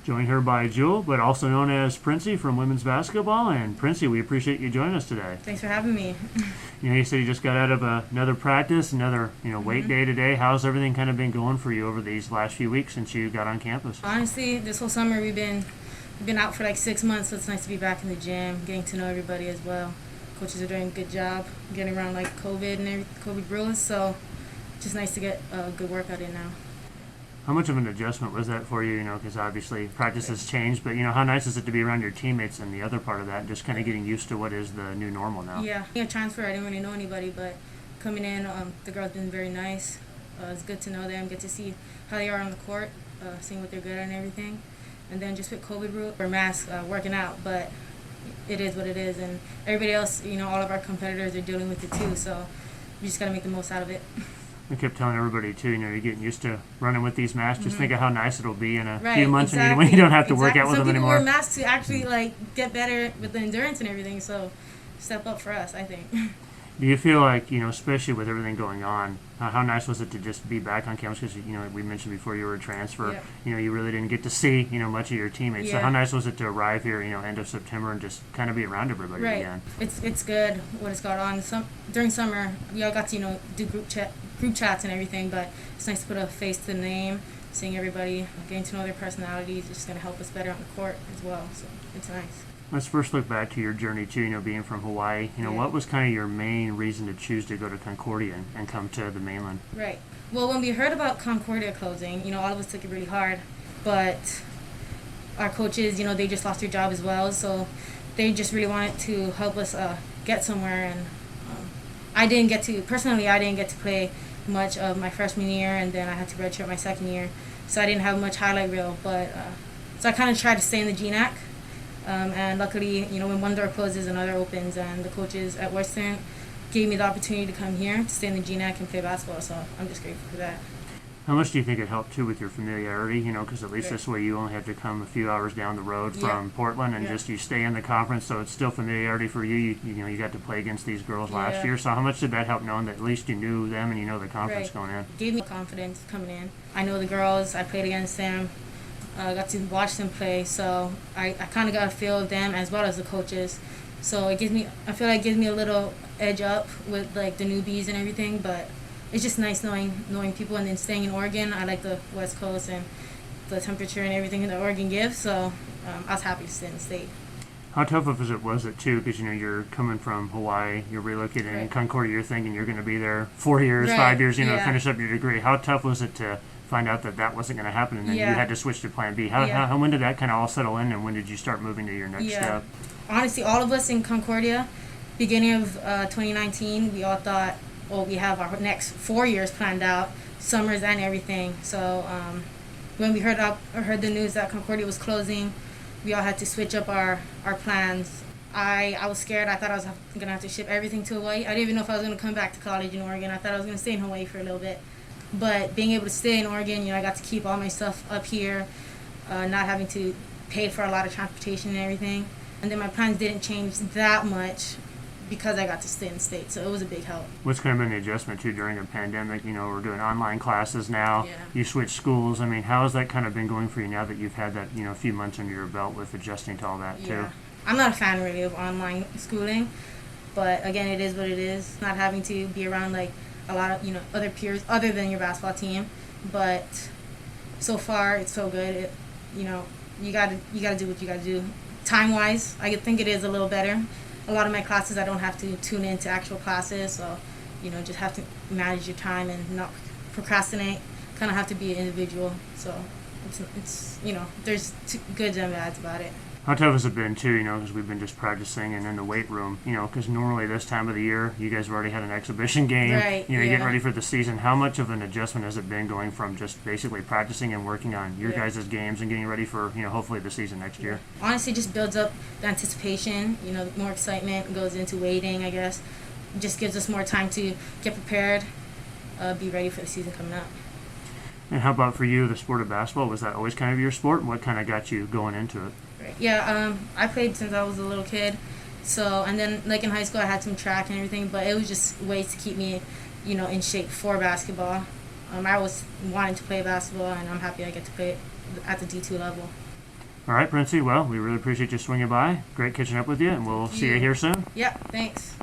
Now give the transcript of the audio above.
Joined here by Jewel, but also known as Princy from women's basketball. And Princy, we appreciate you joining us today. Thanks for having me. You said you just got out of another practice, another weight day today. How's everything kind of been going for you over these last few weeks since you got on campus? Honestly, this whole summer we've been out for like 6 months, so it's nice to be back in the gym, getting to know everybody as well. Coaches are doing a good job getting around like COVID and COVID rules, so just nice to get a good workout in now. How much of an adjustment was that for you? Because obviously practice has changed, but how nice is it to be around your teammates and the other part of that, just kind of getting used to what is the new normal now? Yeah, transfer, I didn't really know anybody, but coming in, the girls been very nice. It's good to know them, get to see how they are on the court, seeing what they're good at and everything. And then just with COVID rule or mask, working out, but it is what it is. And everybody else, all of our competitors are dealing with it too, so we just got to make the most out of it. I kept telling everybody too, you're getting used to running with these masks. Just think of how nice it'll be in a Right, few months exactly. when you don't have to work out with them Some people anymore. wear masks to actually get better with the endurance and everything, so step up for us, I think. Do you feel like, especially with everything going on, how nice was it to just be back on campus? Because, we mentioned before you were a transfer, you really didn't get to see, much of your teammates. So how nice was it to arrive here, end of September and just kind of be around everybody again? It's good what has got on. During summer, we all got to, do group chats and everything, but it's nice to put a face to the name, seeing everybody, getting to know their personalities. It's just going to help us better on the court as well, so it's nice. Let's first look back to your journey too, being from Hawaii. What was kind of your main reason to choose to go to Concordia and come to the mainland? Right. Well, when we heard about Concordia closing, all of us took it really hard, but our coaches, they just lost their job as well, so they just really wanted to help us get somewhere. And I didn't get to play much of my freshman year, and then I had to redshirt my second year, so I didn't have much highlight reel, but so I kind of tried to stay in the GNAC. And luckily, when one door closes, another opens, and the coaches at Western gave me the opportunity to come here to stay in the GNAC and play basketball, so I'm just grateful for that. How much do you think it helped, too, with your familiarity? Because at least this way you only have to come a few hours down the road from Portland, and just you stay in the conference, so it's still familiarity for you. You got to play against these girls last year, so how much did that help knowing that at least you knew them and you know the conference going in? It gave me confidence coming in. I know the girls, I played against them. I got to watch them play, so I kind of got a feel of them as well as the coaches. So I feel like it gives me a little edge up with the newbies and everything, but it's just nice knowing people. And then staying in Oregon, I like the West Coast and the temperature and everything that Oregon gives, so I was happy to stay in the state. How tough was it too? Because you're coming from Hawaii, you're relocating in Concordia, you're thinking you're going to be there 4 years, 5 years, finish up your degree. How tough was it to find out that wasn't going to happen, and then you had to switch to Plan B? When did that kind of all settle in, and when did you start moving to your next step? Honestly, all of us in Concordia, beginning of 2019, we all thought, we have our next 4 years planned out, summers and everything. So when we heard the news that Concordia was closing, we all had to switch up our plans. I was scared. I thought I was going to have to ship everything to Hawaii. I didn't even know if I was going to come back to college in Oregon. I thought I was going to stay in Hawaii for a little bit. But being able to stay in Oregon, I got to keep all my stuff up here, not having to pay for a lot of transportation and everything. And then my plans didn't change that much because I got to stay in the state, so it was a big help. What's kind of been the adjustment too during the pandemic? We're doing online classes now. You switch schools. How has that kind of been going for you now that you've had that a few months under your belt with adjusting to all that too? I'm not a fan really of online schooling, but again, it is what it is. Not having to be around a lot of other peers other than your basketball team, but so far it's so good. You gotta do what you gotta do. Time wise, I think it is a little better. A lot of my classes I don't have to tune into actual classes, so just have to manage your time and not procrastinate. Kind of have to be an individual, so it's there's goods and bads about it. How tough has it been, too, because we've been just practicing and in the weight room, because normally this time of the year, you guys have already had an exhibition game, you're getting ready for the season. How much of an adjustment has it been going from just basically practicing and working on your guys' games and getting ready for, hopefully the season next year? Honestly, just builds up the anticipation, more excitement goes into waiting, I guess. It just gives us more time to get prepared, be ready for the season coming up. And how about for you, the sport of basketball? Was that always kind of your sport? And what kind of got you going into it? Yeah, I played since I was a little kid. So, and then in high school I had some track and everything, but it was just ways to keep me, in shape for basketball. I always wanted to play basketball, and I'm happy I get to play it at the D2 level. All right, Princy. Well, we really appreciate you swinging by. Great catching up with you, and we'll see you here soon. Yep, thanks.